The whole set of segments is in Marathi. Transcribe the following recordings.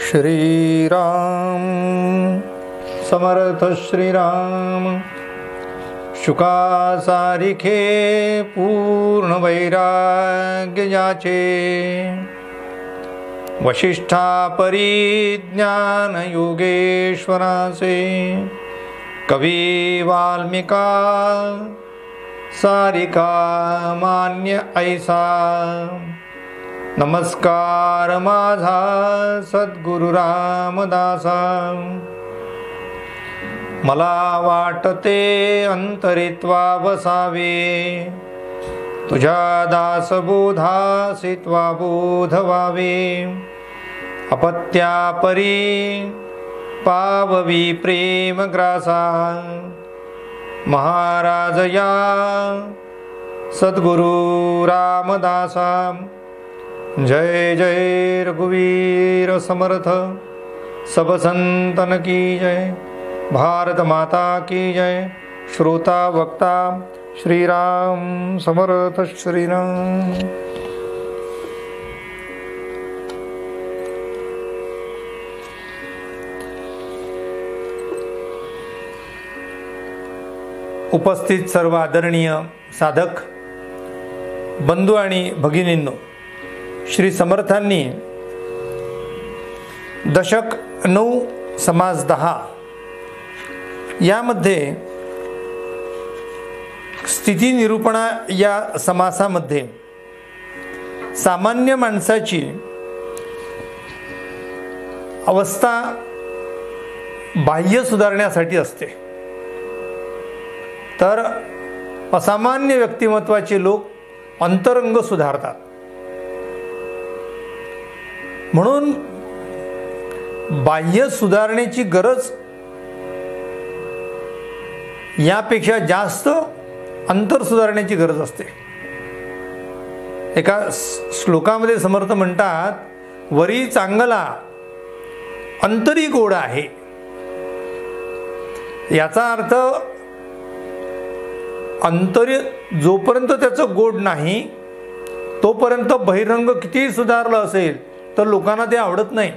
श्रीराम समर्थ श्रीराम शुकासारिखे पूर्ण वैराग्य जाचे वशिष्ठा परिज्ञान योगेश्वरासे कवी वाल्मिका सारिका मान्य ऐसा नमस्कार माझा सद्गुरु रामदासा मला वाटते अंतरित्वा बसावे तुझ्या दासबोधासित्वा बोध व्हावे अपत्यापरी पाववी प्रेम ग्रासा महाराज या सद्गुरु रामदासा जय जय रघुवीर समर्थ सब संतन की जय भारत माता की जय श्रोता वक्ता श्रीराम समर्थ श्रीराम। उपस्थित सर्व आदरणीय साधक बंधू आणि भगिनींनो, श्री समर्थांनी दशक 9 समास 10 यामध्ये स्थिती निरूपणा या समासामध्ये सामान्य माणसाची अवस्था बाह्य सुधारण्यासाठी असते, तर असामान्य व्यक्तिमत्वाचे लोक अंतरंग सुधारतात. म्हणून बाह्य सुधारण्याची गरज यापेक्षा जास्त अंतर सुधारण्याची गरज असते. एका श्लोकामध्ये समर्थ म्हणतात, वरी चांगला अंतरी गोड आहे. याचा अर्थ अंतरी जोपर्यंत त्याचं गोड नाही तोपर्यंत बहिरंग किती सुधारलं असेल तर लोकांना ते आवडत नाही.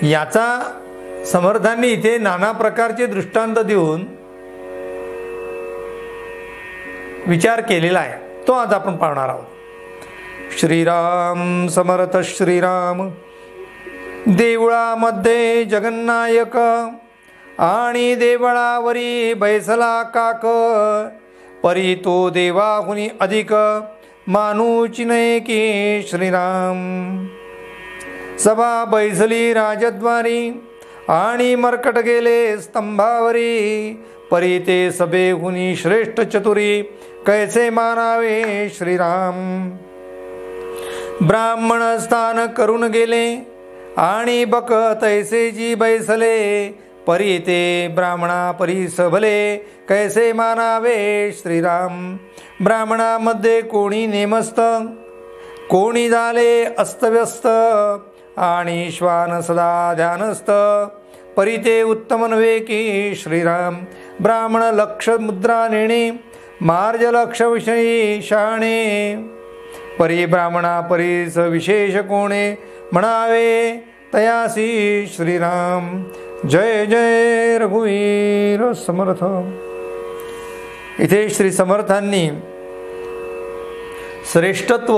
याचा समर्थांनी इथे नाना प्रकारचे दृष्टांत देऊन विचार केलेला आहे, तो आज आपण पाहणार आहोत. श्रीराम समर्थ श्रीराम. देवळामध्ये जगन्नायक आणि देवळावरी बैसला काक, परी तो देवाहुनी अधिक मानूची नये की श्रीराम. सभा बैसली राजद्वारी आणि मरकट गेले स्तंभावरी, परी ते सभेहुनी श्रेष्ठ चतुरी कैसे मानावे श्रीराम. ब्राह्मण स्थान करून गेले आणि बक तैसे जी बैसले, परी ते ब्राह्मणा परी सभले कैसे मानावे श्रीराम. ब्राह्मणामध्ये कोणी नेमस्त कोणी झाले अस्तव्यस्त, आणि श्वान सदा ध्यानस्त, परी ते उत्तम नव्हे की श्रीराम. ब्राह्मण लक्ष मुद्रा नेणे मार्ज लक्ष विषयी शहाणे, परी ब्राह्मणा परीस विशेष कोणे म्हणावे तयासी श्रीराम. जय जय रघुवीर समर्थ. इथे श्री समर्थांनी श्रेष्ठत्व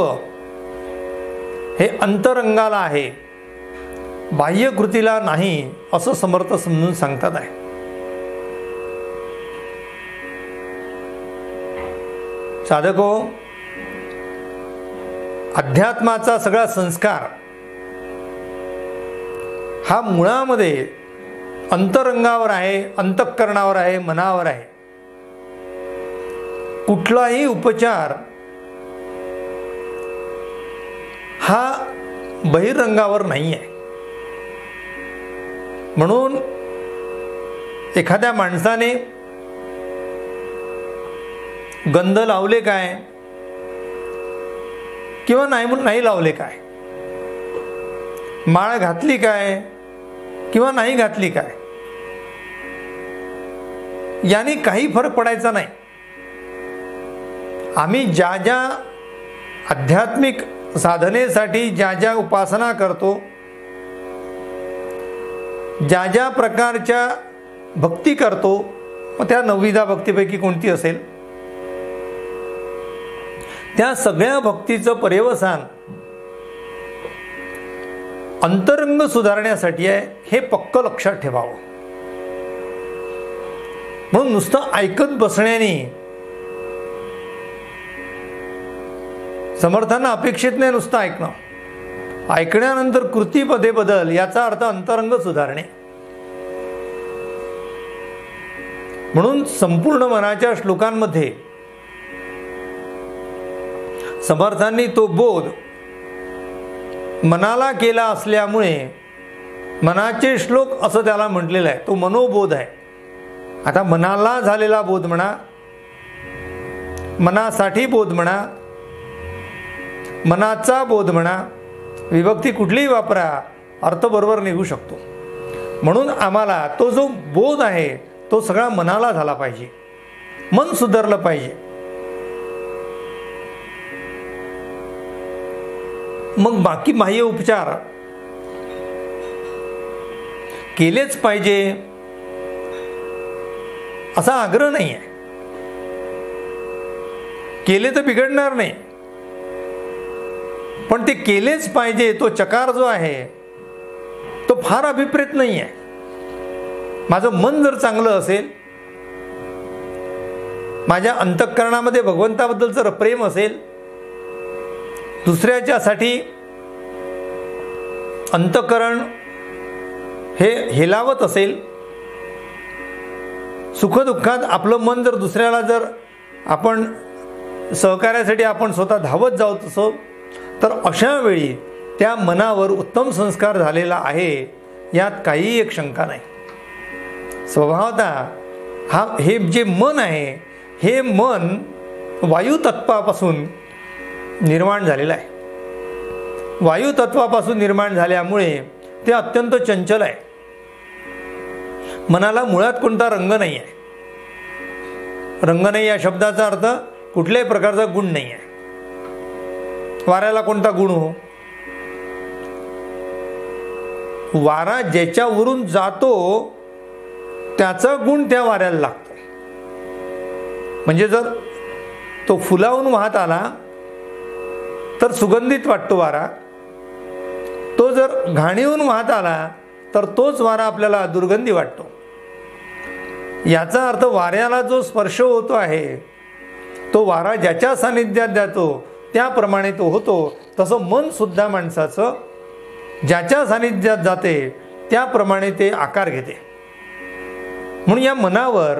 हे अंतरंगाला आहे, बाह्य कृतीला नाही असं समर्थ समजून सांगतात आहे. साधको, अध्यात्माचा सगळा संस्कार हा मुळामध्ये अंतरंगावर आहे, अंतःकरणावर आहे, मनावर आहे. कुठलाही उपचार हा बहिरंगावर नाही आहे. म्हणून एखाद्या माणसाने गंध लावले काय किंवा नाही लावले काय, माळ घातली काय किंवा नाही घातली काय, याने काही फरक पडायचा नाही. आम्ही ज्या ज्या आध्यात्मिक साधनेसाठी ज्या ज्या उपासना करतो, ज्या ज्या प्रकारच्या भक्ती करतो, मग त्या 9 भक्तीपैकी कोणती असेल, त्या सगळ्या भक्तीचं पर्यवसान अंतरंग सुधारण्यासाठी आहे, हे पक्क लक्षात ठेवावं. म्हणून नुसतं ऐकत बसण्याने समर्थांना अपेक्षित नाही नुसतं ऐकणं. ऐकण्यानंतर कृतीपदे बदल, याचा अर्थ अंतरंग सुधारणे. म्हणून संपूर्ण मनाच्या श्लोकांमध्ये समर्थांनी तो बोध मनाला केला असल्यामुळे मनाचे श्लोक असं त्याला म्हटलेलं आहे. तो मनोबोध आहे. आता मनाला झालेला बोध म्हणा, मनासाठी बोध म्हणा, मनाचा बोध म्हणा, विभक्ती कुठलीही वापरा, अर्थ बरोबर निघू शकतो. म्हणून आम्हाला तो जो बोध आहे तो सगळा मनाला झाला पाहिजे, मन सुधारलं पाहिजे. मग बाकी बाह्य उपचार केलेच पाहिजे असा आग्रह नाही आहे. केले तर बिघडणार नाही, पण ते केलेच पाहिजे तो चकार जो आहे तो फार अभिप्रेत नाही आहे. माझं मन जर चांगलं असेल, माझ्या अंतःकरणामध्ये भगवंताबद्दल जर प्रेम असेल, दुसऱ्याच्यासाठी अंतःकरण हे हेलावत असेल, सुखदुःखात आपलं मन जर दुसऱ्याला जर आपण सहकार्यासाठी आपण स्वतः धावत जात असो, तर अशा वेळी त्या मनावर उत्तम संस्कार झालेला आहे, यात काही एक शंका नाही. स्वभावतः हे जे मन आहे, हे मन वायुतत्वापासून निर्माण झालेलं आहे. वायुतत्वापासून निर्माण झाल्यामुळे ते अत्यंत चंचल आहे. मनाला मुळात कोणता रंग नाही आहे. रंग नाही या शब्दाचा अर्थ कुठल्याही प्रकारचा गुण नाही आहे. वाऱ्याला कोणता गुण हो? वारा ज्याच्यावरून जातो त्याचा गुण त्या वाऱ्याला लागतो. म्हणजे जर तो फुलावून वाहत आला तर सुगंधित वाटतो वारा, तो जर घाणीहून वाहत आला तर तोच वारा आपल्याला दुर्गंधी वाटतो. याचा अर्थ वाऱ्याला जो स्पर्श होतो आहे तो वारा ज्याच्या सानिध्यात जातो त्याप्रमाणे तो होतो. तसं मन सुद्धा माणसाचं ज्याच्या सानिध्यात जाते त्याप्रमाणे ते आकार घेते. म्हणून या मनावर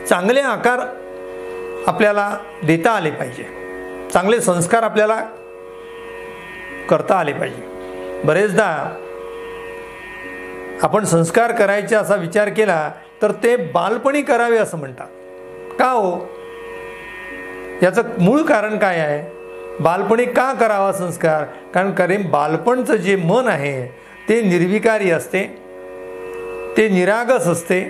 चांगले आकार आपल्याला देता आले पाहिजे, चांगले संस्कार आपल्याला करता आले पाहिजे. बरेचदा आपण संस्कार करायचे असा विचार केला तर ते बालपणी करावे असं म्हणतात. का हो? याचं मूळ कारण काय आहे? बालपणी का करावा संस्कार? कारण बालपणचं जे मन आहे ते निर्विकारी असते, ते निरागस असते.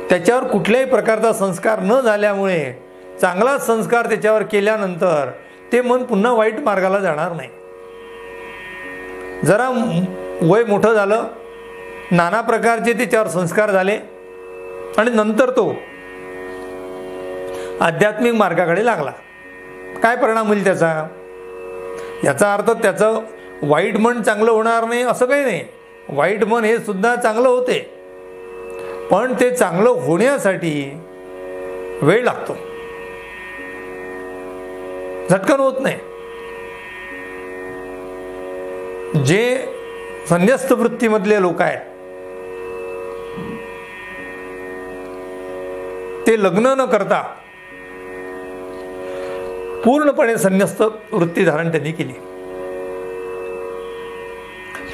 त्याच्यावर कुठल्याही प्रकारचा संस्कार न झाल्यामुळे चांगला संस्कार त्याच्यावर केल्यानंतर ते मन पुन्हा वाईट मार्गाला जाणार नाही. जरा वय मोठं झालं, नाना प्रकारचे त्याच्यावर संस्कार झाले आणि नंतर तो आध्यात्मिक मार्गाकडे लागला, काय परिणाम होईल त्याचा? याचा अर्थ त्याचं वाईट मन चांगलं होणार नाही असं काही नाही. वाईट मन हे सुद्धा चांगलं होते, पण ते चांगलं होण्यासाठी वेळ लागतो, झटकन होत नाही. जे संन्यस्त वृत्तीमधले लोक आहेत ते लग्न न करता पूर्णपणे संन्यस्त वृत्ती धारण त्यांनी केली.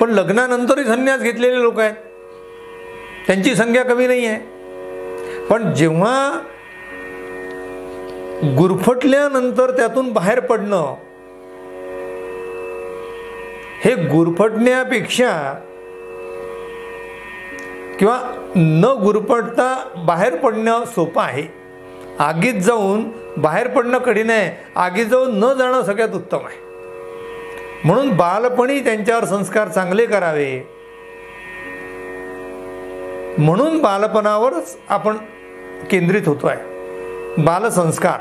पण लग्नानंतरही संन्यास घेतलेले लोक आहेत, त्यांची संख्या कमी नाही आहे. पण जेव्हा गुरफटल्यानंतर त्यातून बाहेर पडणं, हे गुरफटण्यापेक्षा किंवा न गुरफटता बाहेर पडणं सोपं आहे आगीत जाऊन बाहेर पडणं कठीण आहे, आगीत जाऊन न जाणं सगळ्यात उत्तम आहे. म्हणून बालपणी त्यांच्यावर संस्कार चांगले करावे. म्हणून बालपणावरच आपण केंद्रित होतोय. बालसंस्कार,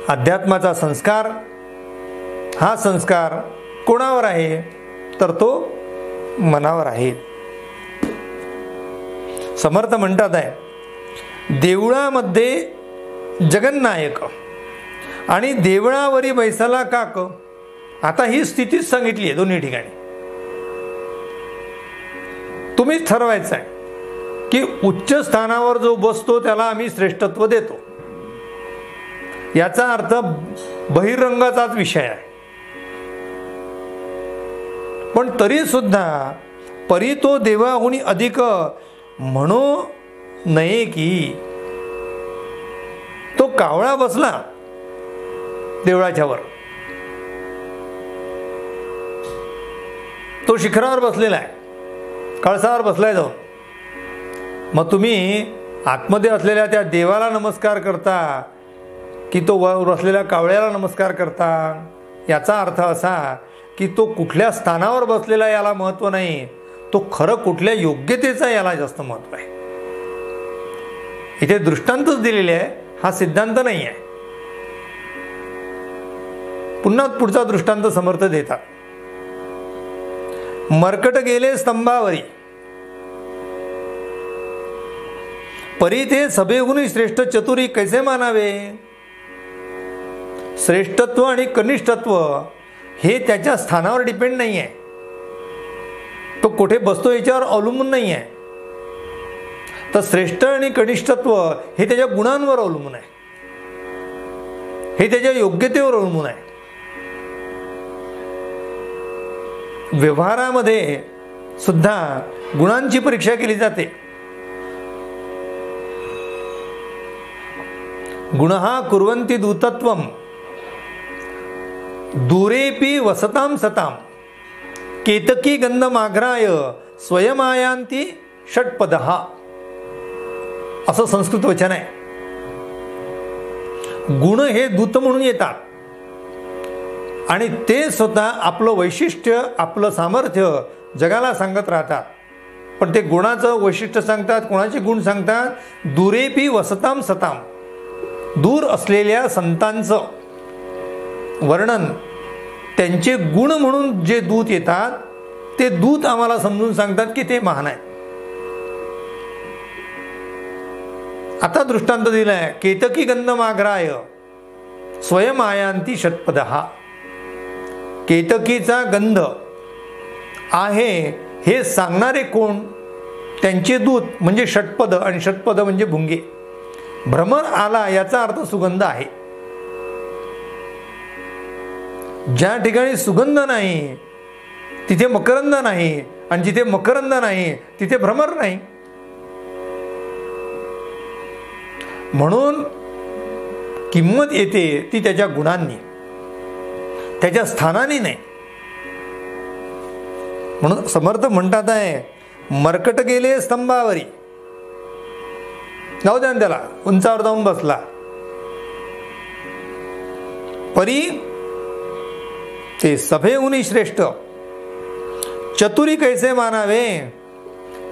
अध्यात्माचा संस्कार, हा संस्कार कोणावर आहे तर तो मनावर आहे. समर्थ म्हणतात आहे, देवळामध्ये जगन्नायक आणि देवळावरी बैसाला काक. आता ही स्थितीच सांगितली आहे दोन्ही ठिकाणी. तुम्हीच ठरवायचं आहे की उच्च स्थानावर जो बसतो त्याला आम्ही श्रेष्ठत्व देतो. याचा अर्थ बहिरंगाचाच विषय आहे. पण तरी सुद्धा परी तो देवाहुनी अधिक म्हणू नये की तो कावळा बसला देवळाच्या वर, तो शिखरावर बसलेला आहे, कळसावर बसलाय जाऊन. मग तुम्ही आतमध्ये असलेल्या त्या देवाला नमस्कार करता की तो वर असलेल्या कावळ्याला नमस्कार करता? याचा अर्थ असा की तो कुठल्या स्थानावर बसलेला याला महत्त्व नाही, तो खरं कुठल्या योग्यतेचा याला जास्त महत्त्व आहे. इथे दृष्टांतच दिलेले आहे, हा सिद्धांत नाही आहे. पुन्हा पुढचा दृष्टांत समर्थ देतात. मरकट गेले स्तंभावरी, परी ते सभेहून श्रेष्ठ चतुरी कैसे मानावे. श्रेष्ठत्व आणि कनिष्ठत्व हे त्याच्या स्थानावर डिपेंड नाही आहे, तो कुठे बसतो याच्यावर अवलंबून नाही आहे. तर श्रेष्ठ आणि कनिष्ठत्व हे त्याच्या गुणांवर अवलंबून आहे, हे त्याच्या योग्यतेवर अवलंबून आहे. व्यवहारामध्ये सुद्धा गुणांची परीक्षा केली जाते. गुणहा कुर्वन्ति दूतत्वम दूरेपि वसताम सताम केतकी गंधमाघ्राय स्वयमायांती षट्पदहा, असं संस्कृत वचन आहे. गुण हे दूत म्हणून येतात आणि ते स्वतः आपलं वैशिष्ट्य, आपलं सामर्थ्य जगाला सांगत राहतात. पण ते गुणाचं वैशिष्ट्य सांगतात, कोणाचे गुण सांगतात? दुरेपी वसताम सताम, दूर असलेल्या संतांचं वर्णन, त्यांचे गुण म्हणून जे दूत येतात ते दूत आम्हाला समजून सांगतात की ते महान आहेत. आता दृष्टांत दिलाय, केतकी गंधमाघ्राय स्वयमायांती षट्पदहा. केतकीचा गंध आहे हे सांगणारे कोण? त्यांचे दूत म्हणजे षट्पद, आणि षट्पद म्हणजे भुंगे. भ्रमर आला याचा अर्थ सुगंध आहे. ज्या ठिकाणी सुगंध नाही तिथे मकरंद नाही, आणि जिथे मकरंद नाही तिथे भ्रमर नाही. म्हणून किंमत येते ती त्याच्या गुणांनी, त्याच्या स्थानाने नाही. म्हणून समर्थ म्हणतात आहे, मरकट गेले स्तंभावरी, जाऊ द्या त्याला, उंचावर जाऊन बसला. परी ते सभेहून श्रेष्ठ चतुरी कैसे मानावे.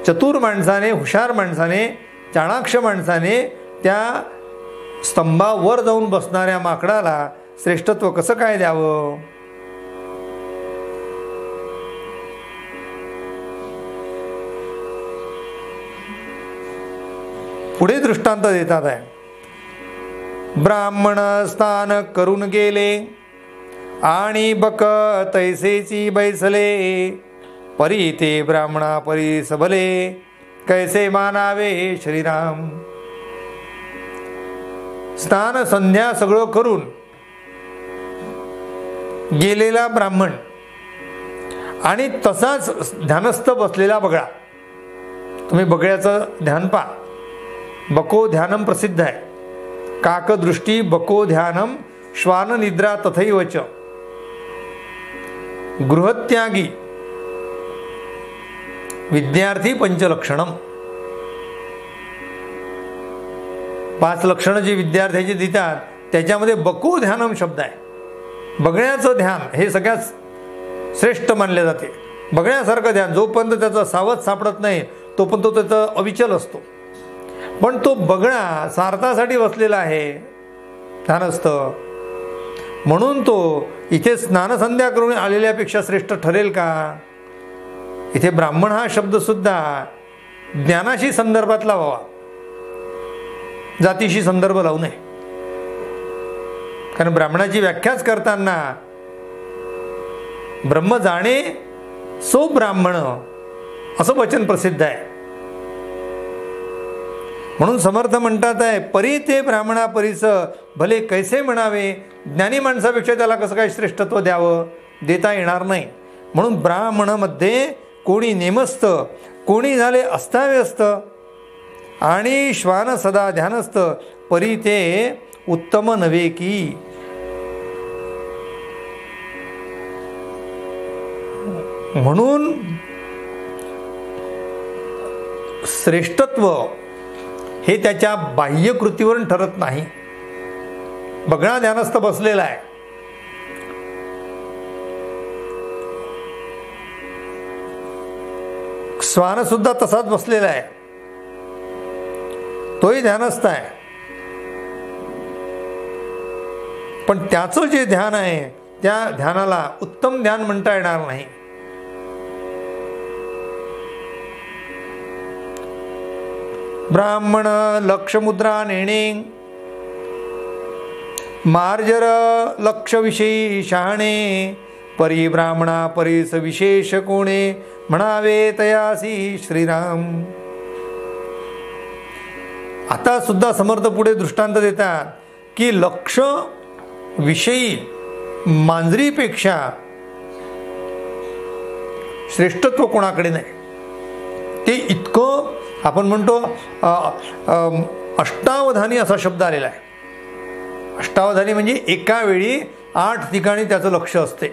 चतुर माणसाने, हुशार माणसाने, चाणाक्ष माणसाने त्या स्तंभावर जाऊन बसणाऱ्या माकडाला श्रेष्ठत्व कसं काय द्यावं? पुढे दृष्टांत देतात आहे, ब्राह्मण स्थान करून गेले आणि बक तैसेची बैसले. परी ते ब्राह्मणा परी सबले कैसे मानावे श्रीराम. स्नान संध्या सगळं करून गेलेला ब्राह्मण आणि तसाच ध्यानस्थ बसलेला बगळा. तुम्ही बगळ्याचं ध्यान पहा, बको ध्यानम प्रसिद्ध आहे. काकदृष्टी बको ध्यानम श्वान निद्रा तथैवच. गृहत्यागी विद्यार्थी पंचलक्षणम. 5 लक्षणं जी विद्यार्थ्याची देतात त्याच्यामध्ये बको ध्यानम शब्द आहे. बघण्याचं ध्यान हे सगळ्यात श्रेष्ठ मानले जाते. बघण्यासारखं ध्यान, जोपर्यंत त्याचा सावध सापडत नाही तोपर्यंत तो त्याचा अविचल असतो. पण तो बघणा स्वार्थासाठी बसलेला आहे ध्यानस्थ, म्हणून तो इथे स्नानसंध्या करून आलेल्यापेक्षा श्रेष्ठ ठरेल का? इथे ब्राह्मण हा शब्द सुद्धा ज्ञानाशी संदर्भात लावावा, जातीशी संदर्भ लावू नये. कारण ब्राह्मणाची व्याख्याच करताना ब्रह्म जाणे सो ब्राह्मण असं वचन प्रसिद्ध आहे. म्हणून समर्थ म्हणतात आहे, परी ते ब्राह्मणा परीस भले कैसे म्हणावे. ज्ञानी माणसापेक्षा त्याला कसं काय श्रेष्ठत्व द्यावं, देता येणार नाही. म्हणून ब्राह्मणामध्ये कोणी नेमस्त, कोणी झाले अस्ताव्यस्त, आणि श्वान सदा ध्यानस्थ, परी ते उत्तम नव्हे की. म्हणून श्रेष्ठत्व हे त्याच्या बाह्य कृतीवरून ठरत नाही. बघणा ध्यानस्थ बसलेला आहे, श्वान सुद्धा तसाच बसलेला आहे, तोही ध्यानस्थ आहे. पण त्याचं जे ध्यान आहे त्या ध्यानाला उत्तम ध्यान म्हणता येणार नाही. ब्राह्मण लक्षमुद्रा नेणे, मार्जर लक्षविषयी शहाणे, परी ब्राह्मणा परीस विशेष कोणे, म्हणावे तयासी श्रीराम. आता सुद्धा समर्थ पुढे दृष्टांत देतात की लक्ष विषयी मांजरीपेक्षा श्रेष्ठत्व कोणाकडे नाही. ते इतकं आपण म्हणतो अष्टावधानी असा शब्द आलेला आहे. अष्टावधानी म्हणजे एका वेळी 8 ठिकाणी त्याचं लक्ष असते.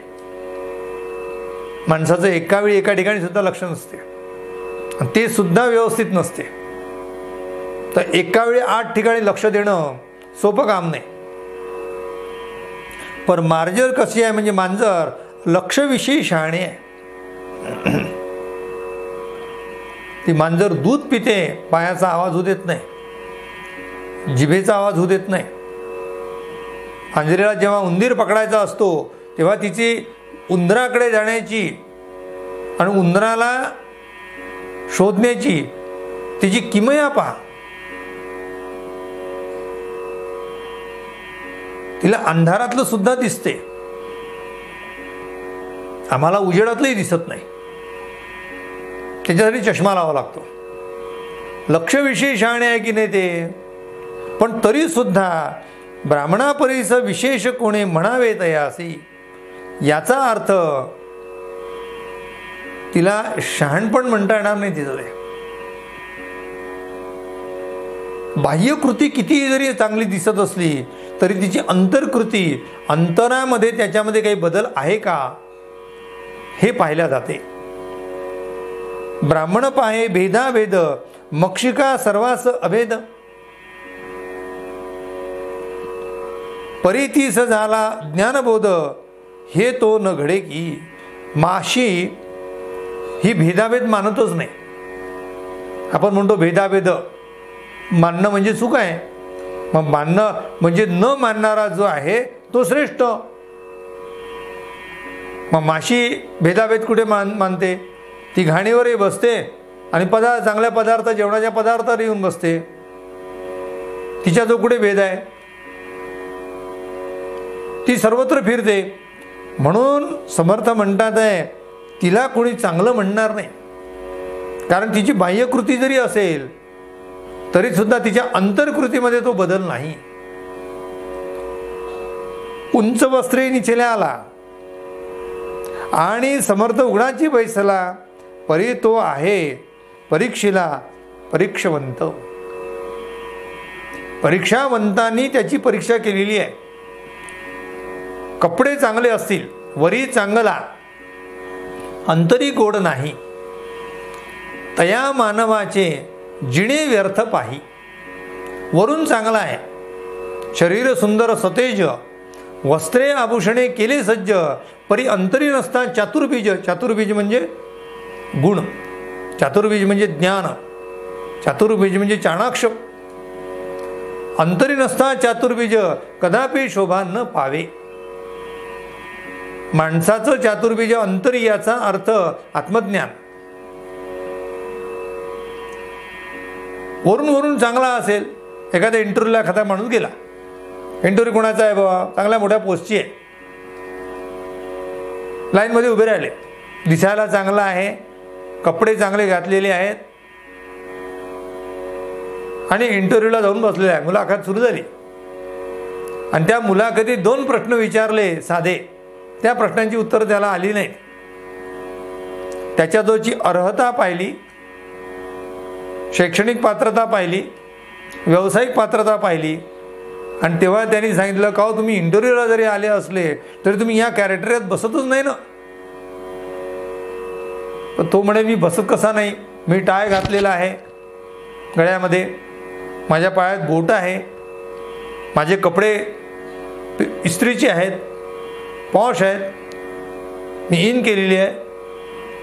माणसाचं एका वेळी एका ठिकाणी सुद्धा लक्ष नसते, ते सुद्धा व्यवस्थित नसते. तर एका वेळी 8 ठिकाणी लक्ष देणं सोपं काम नाही. पण मार्जर कशी आहे म्हणजे मांजर लक्षविषयी शहाणे आहे. ती मांजर दूध पिते, पायाचा आवाज होऊ देत नाही, जिभेचा आवाज होऊ देत नाही. मांजरीला जेव्हा उंदीर पकडायचा असतो तेव्हा तिची उंदराकडे जाण्याची आणि उंदराला शोधण्याची तिची किमया पहा. तिला अंधारातलं सुद्धा दिसते, आम्हाला उजेडातलंही दिसत नाही. त्याच्यासाठी चष्मा लावा लागतो. लक्षविषयी शहाणे आहे की नाही ते. पण तरी सुद्धा ब्राह्मणापरीस विशेष कोणे, म्हणावे तयासी. याचा अर्थ तिला शहाणपण म्हणता येणार नाही. तिचं ते बाह्यकृती किती जरी चांगली दिसत असली तरी तिची अंतर्कृती, अंतरामध्ये त्याच्यामध्ये काही बदल आहे का हे पाहिल्या जाते. ब्राह्मण पाहे भेदाभेद, मक्षिका सर्वास अभेद. परितीस झाला ज्ञानबोध, हे तो न घडे की. माशी ही भेदाभेद मानतच नाही. आपण म्हणतो भेदाभेद मानणं म्हणजे चूक आहे. मग मानणं म्हणजे न मानणारा जो आहे तो श्रेष्ठ. मग माशी भेदाभेद कुठे मानते? ती घाणीवरही बसते आणि चांगल्या पदार्थ, जेवणाच्या पदार्थावर येऊन बसते. तिच्या जो कुठे भेद आहे? ती सर्वत्र फिरते. म्हणून समर्थ म्हणतात आहे तिला कोणी चांगलं म्हणणार नाही. कारण तिची बाह्यकृती जरी असेल तरी सुद्धा तिच्या अंतर्कृतीमध्ये तो बदल नाही. उंच वस्त्रे निचल्या आला आणि समर्थ उघडाची बैसला, परी तो आहे परीक्षेला परीक्षवंत. परीक्षावंतांनी त्याची परीक्षा केलेली आहे. कपडे चांगले असतील, वरी चांगला, अंतरी गोड नाही, तया मानवाचे जिणे व्यर्थ पाही. वरून चांगला आहे, शरीर सुंदर सतेज, वस्त्रे आभूषणे केले सज्ज, परी अंतरी नसता चातुर्बीज. चातुर्बीज म्हणजे गुण, चातुर्बीज म्हणजे ज्ञान, चातुर्बीज म्हणजे चाणाक्ष. अंतरी नसता चातुर्बीज, कदापि शोभा न पावे. माणसाचं चातुर्बीज अंतरी, याचा अर्थ आत्मज्ञान. वरून वरून चांगला असेल, एखाद्या इंटरव्ह्यूला एखादा माणूस गेला, इंटरव्ह्यू कोणाचा आहे बाबा, चांगल्या मोठ्या पोस्टची आहे, लाईनमध्ये उभे राहिले, दिसायला चांगला आहे, कपडे चांगले घातलेले आहेत आणि इंटरव्ह्यूला जाऊन बसलेला आहे. मुलाखत सुरू झाली आणि त्या मुलाखतीत 2 प्रश्न विचारले साधे, त्या प्रश्नांची उत्तरं त्याला आली नाही. त्याच्या जोची अर्हता पाहिली, शैक्षणिक पात्रता पाहिली, व्यावसायिक पात्रता पाहिली आणि तेव्हा त्यांनी सांगितलं, का हो तुम्ही इंटरव्ह्यूला जरी आले असले तरी तुम्ही या कॅरेक्टरात बसतच नाही ना. तर तो म्हणे, मी बसत कसा नाही, मी टाय घातलेला आहे गळ्यामध्ये, माझ्या पायात बोट आहे, माझे कपडे इस्त्रीचे आहेत, पॉश आहेत, मी इन केलेली आहे,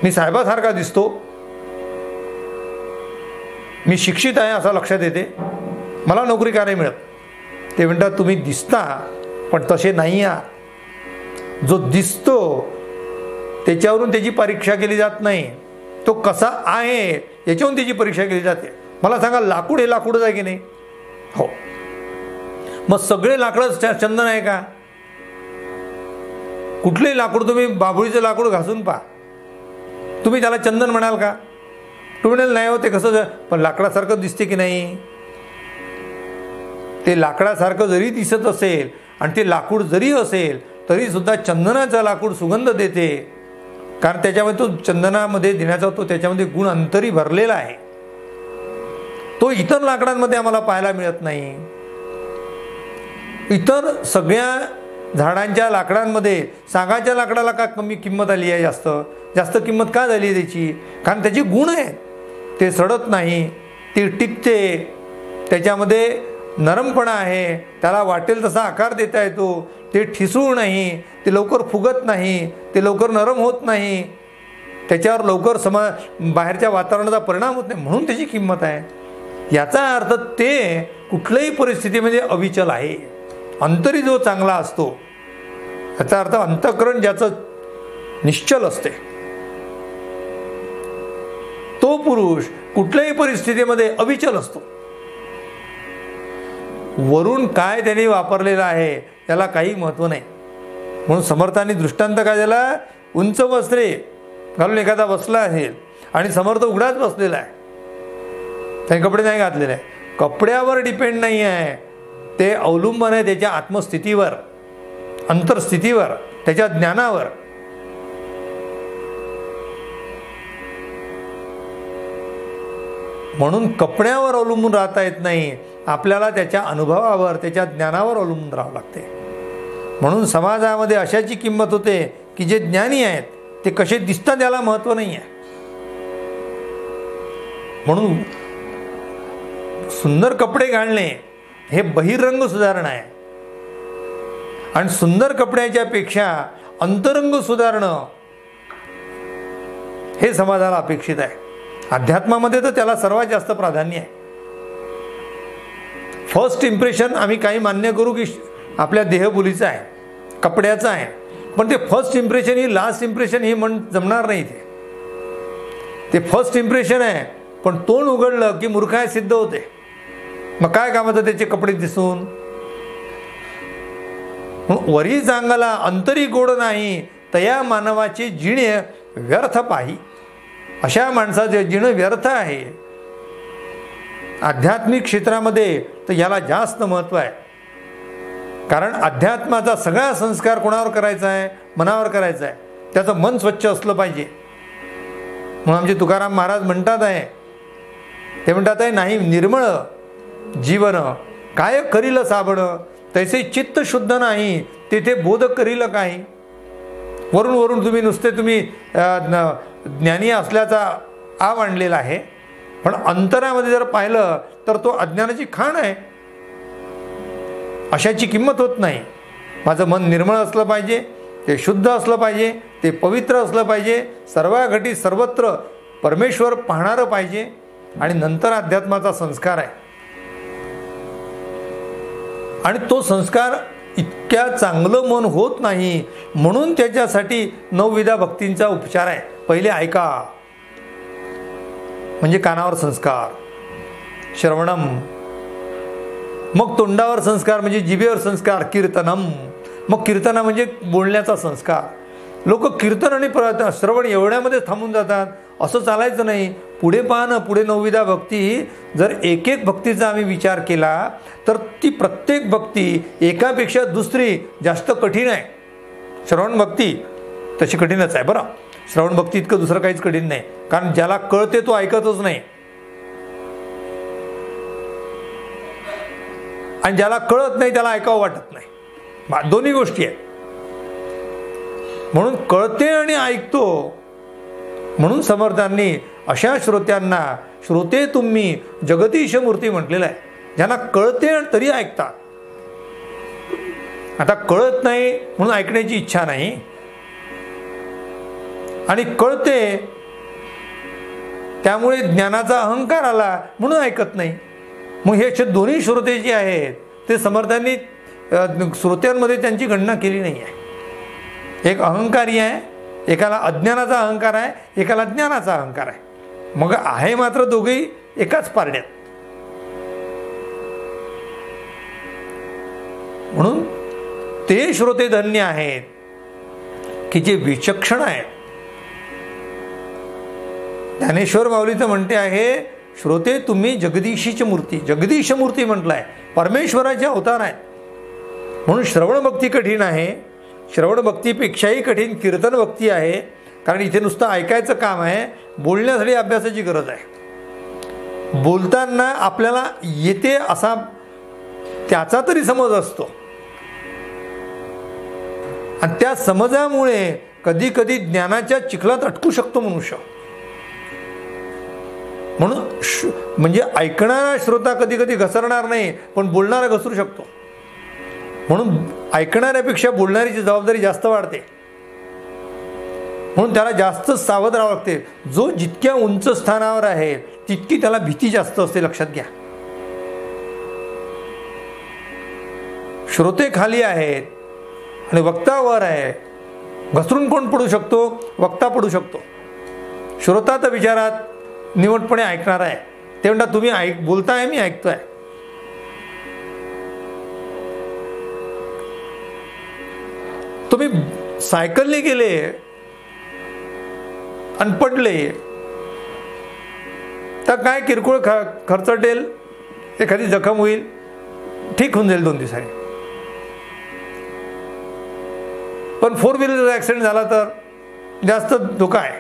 मी साहेबासारखा दिसतो, मी शिक्षित आहे असं लक्षात येते, मला नोकरी का नाही मिळत. ते म्हणतात, तुम्ही दिसता पण तसे नाही आहात. जो दिसतो त्याच्यावरून त्याची परीक्षा केली जात नाही, तो कसा आहे याच्यावरून त्याची परीक्षा केली जाते. मला सांगा, लाकूड हे लाकूडच आहे की नाही? हो. मग सगळे लाकडं चंदन आहे का? कुठलेही लाकूड, तुम्ही बाभुळीचं लाकूड घासून पहा, तुम्ही त्याला चंदन म्हणाल का? तुम्ही म्हणाल नाही होते, कसं, पण लाकडासारखं दिसते की नाही? ते लाकडासारखं जरी दिसत असेल आणि ते लाकूड जरी असेल तरी सुद्धा चंदनाचा लाकूड सुगंध देते, कारण त्याच्यामध्ये तो चंदनामध्ये देण्याचा तो त्याच्यामध्ये गुण अंतरी भरलेला आहे. तो इतर लाकडांमध्ये आम्हाला पाहायला मिळत नाही. इतर सगळ्या झाडांच्या लाकडांमध्ये सागाच्या लाकडाला का कमी किंमत आली आहे, जास्त किंमत का झाली आहे त्याची? कारण त्याची गुण आहे, ते सडत नाही, ती टिकते, त्याच्यामध्ये नरमपणा आहे, त्याला वाटेल तसा आकार देता येतो, ते ठिसूळ नाही, ते लवकर फुगत नाही, ते लवकर नरम होत नाही, त्याच्यावर लवकर बाहेरच्या वातावरणाचा परिणाम होत नाही, म्हणून त्याची किंमत आहे. याचा अर्थ ते कुठल्याही परिस्थितीमध्ये अविचल आहे. अंतरी जो चांगला असतो, याचा अर्थ अंतःकरण ज्याचं निश्चल असते, तो पुरुष कुठल्याही परिस्थितीमध्ये अविचल असतो. वरून काय त्यांनी वापरलेलं आहे त्याला काही महत्त्व नाही. म्हणून समर्थांनी दृष्टांत काय दिला, उंच वस्त्रे घालून एखादा बसला असेल आणि समर्थ उघडाच बसलेला आहे, त्याने कपडे नाही घातलेले आहे. कपड्यावर डिपेंड नाही आहे, ते अवलंबन आहे त्याच्या आत्मस्थितीवर, अंतरस्थितीवर, त्याच्या ज्ञानावर. म्हणून कपड्यावर अवलंबून राहता येत नाही, आपल्याला त्याच्या अनुभवावर, त्याच्या ज्ञानावर अवलंबून राहावं लागते. म्हणून समाजामध्ये अशाची किंमत होते की जे ज्ञानी आहेत ते कसे दिसतात त्याला महत्त्व नाही आहे. म्हणून सुंदर कपडे घालणे हे बहिरंग सुधारणा आहे आणि सुंदर कपड्याच्या पेक्षा अंतरंग सुधारणं हे समाजाला अपेक्षित आहे. अध्यात्मामध्ये तर त्याला सर्वात जास्त प्राधान्य आहे. फर्स्ट इम्प्रेशन आम्ही काही मान्य करू की आपल्या देहबोलीचं आहे, कपड्याचं आहे, पण ते फर्स्ट इम्प्रेशन ही लास्ट इम्प्रेशन ही जमणार नाही. ते फर्स्ट इम्प्रेशन आहे, पण तोंड उघडलं की मूर्खाय सिद्ध होते. मग काय कामाचं त्याचे कपडे दिसून? वरी चांगला अंतरी गोड नाही, तया मानवाची जिणे व्यर्थ पाही. अशा माणसाचे जिणं व्यर्थ आहे. आध्यात्मिक क्षेत्रामध्ये तर याला जास्त महत्त्व आहे, कारण अध्यात्माचा सगळा संस्कार कोणावर करायचा आहे? मनावर करायचा आहे. त्याचं मन स्वच्छ असलं पाहिजे. म्हणून आमचे तुकाराम महाराज म्हणतात आहे, ते म्हणतात आहे, नाही निर्मळ जीवन काय करील साबण, तैसे चित्त शुद्ध नाही तेथे बोध करील काही. वरून वरून तुम्ही ज्ञानी असल्याचा आव आणलेला आहे, पण अंतरामध्ये जर पाहिलं तर तो अज्ञानाची खाण आहे. अशाची किंमत होत नाही. माझं मन निर्मळ असलं पाहिजे, ते शुद्ध असलं पाहिजे, ते पवित्र असलं पाहिजे, सर्व घटी सर्वत्र परमेश्वर पाहणारं पाहिजे. आणि नंतर अध्यात्माचा संस्कार आहे. आणि तो संस्कार इतक्या चांगलं मन होत नाही, म्हणून त्याच्यासाठी 9 भक्तींचा उपचार आहे. पहिले ऐका म्हणजे कानावर संस्कार, श्रवणम. मग तोंडावर संस्कार म्हणजे जिभेवर संस्कार, कीर्तनम. मग कीर्तन म्हणजे बोलण्याचा संस्कार. लोक कीर्तन आणि श्रवण एवढ्यामध्ये थांबून जातात. असं चालायचं नाही. पुढे पहा ना, पुढे 9 भक्ती. जर एक एक भक्तीचा आम्ही विचार केला तर ती प्रत्येक भक्ती एकापेक्षा दुसरी जास्त कठीण आहे. श्रवण भक्ती तशी कठीणच आहे बरं. श्रवण भक्ती इतकं दुसरं काहीच कठीण नाही, कारण ज्याला कळते तो ऐकतच नाही, आणि ज्याला कळत नाही त्याला ऐकावं वाटत नाही. दोन्ही गोष्टी आहेत. म्हणून कळते आणि ऐकतो. म्हणून समर्थांनी अशा श्रोत्यांना श्रोते तुम्ही जगदीश मूर्ती म्हटलेलं आहे. ज्यांना कळते तरी ऐकतात. आता कळत नाही म्हणून ऐकण्याची इच्छा नाही, आणि कळते त्यामुळे ज्ञानाचा अहंकार आला म्हणून ऐकत नाही. मग हे असे दोन्ही श्रोते जे आहेत ते समर्थांनी श्रोत्यांमध्ये त्यांची गणना केली नाही आहे. एक अहंकारी आहे, एकाला अज्ञानाचा अहंकार आहे, एकाला ज्ञानाचा अहंकार आहे. मग आहे मात्र दोघेही एकाच पारड्यात. म्हणून ते श्रोते धन्य आहेत की जे विचक्षण आहेत. ज्ञानेश्वर माऊली तर म्हणते आहे, श्रोते तुम्ही जगदीशीची मूर्ती. जगदीश मूर्ती म्हटलंय, परमेश्वराचे अवतार आहेत. म्हणून श्रवण भक्ती कठीण आहे. श्रवण भक्तीपेक्षाही कठीण कीर्तन भक्ती आहे. कारण इथे नुसतं ऐकायचं काम आहे, बोलण्यासाठी अभ्यासाची गरज आहे. बोलताना आपल्याला येते असा त्याचा तरी समज असतो, आणि त्या समजामुळे कधी कधी ज्ञानाच्या चिखलात अटकू शकतो मनुष्य. म्हणून म्हणजे ऐकणारा श्रोता कधी कधी घसरणार नाही, पण बोलणारा घसरू शकतो. म्हणून ऐकणाऱ्यापेक्षा बोलणारीची जबाबदारी जास्त वाढते. म्हणून त्याला जास्त सावध राहावं लागते. जो जितक्या उंच स्थानावर आहे तितकी त्याला भीती जास्त असते, लक्षात घ्या. श्रोते खाली आहेत आणि वक्ता वर आहे. घसरून कोण पडू शकतो? वक्ता पडू शकतो. श्रोता तर विचारात निवडपणे ऐकणार आहे. ते म्हणतात तुम्ही बोलताय, मी ऐकतोय. तुम्ही सायकलने गेले आणि पडले तर काय किरकोळ खर्चटेल, एखादी जखम होईल, ठीक होऊन जाईल 2 दिवसांनी. पण 4 व्हीलर ॲक्सिडेंट झाला तर जास्त धोका आहे.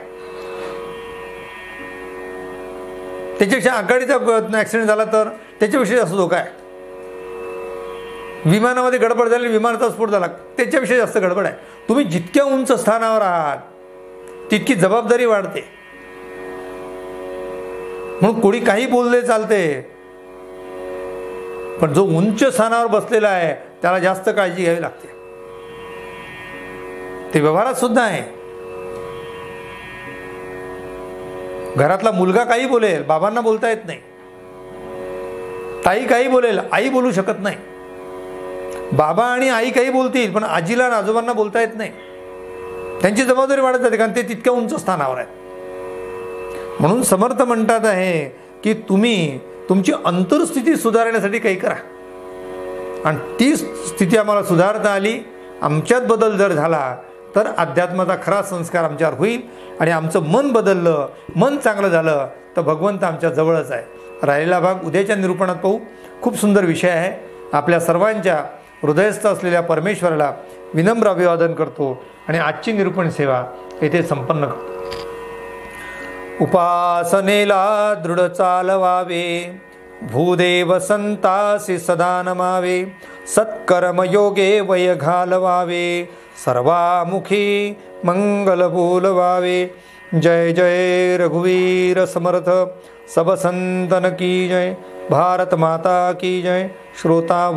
त्याच्यापेक्षा आघाडीचा ॲक्सिडेंट झाला तर त्याच्यापेक्षा जास्त धोका आहे. विमानामध्ये गडबड झाली, विमानाचा स्फोट झाला, त्याच्यापेक्षा जास्त गडबड आहे. तुम्ही जितक्या उंच स्थानावर आहात तितकी जबाबदारी वाढते. म्हणून कोणी काही बोलले चालते, पण जो उंच स्थानावर बसलेला आहे त्याला जास्त काळजी घ्यावी लागते. ते व्यवहारात सुद्धा आहे. घरातला मुलगा काही बोलेल, बाबांना बोलता येत नाही. ताई काही बोलेल, आई बोलू शकत नाही. बाबा आणि आई काही बोलतील, पण आजीला आणि आजोबांना बोलता येत नाही. त्यांची जबाबदारी वाढत जाते, कारण ते तितक्या उंच स्थानावर आहेत. म्हणून समर्थ म्हणतात आहे की तुम्ही तुमची अंतरस्थिती सुधारण्यासाठी काही करा. आणि ती स्थिती आम्हाला सुधारता आली, आमच्यात बदल जर झाला तर अध्यात्माचा खरा संस्कार आमच्यावर होईल. आणि आमचं मन बदललं, मन चांगलं झालं तर भगवंत आमच्या जवळच आहे. राहिलेला भाग उद्याच्या निरूपणात पाहू. खूप सुंदर विषय आहे. आपल्या सर्वांच्या हृदयस्थ असलेल्या परमेश्वराला विनम्र अभिवादन करतो आणि आजची निरूपण सेवा येथे संपन्न करतो. उपासनेला दृढ चालवावे, भूदेव संतासी सदा नमावे, सत्कर्मयोगे वय घालवावे, सर्वामुखी मंगल बोलवावे. जय जय रघुवीर समर्थ, सब संतन की जय. भारत माता की जय. श्रोता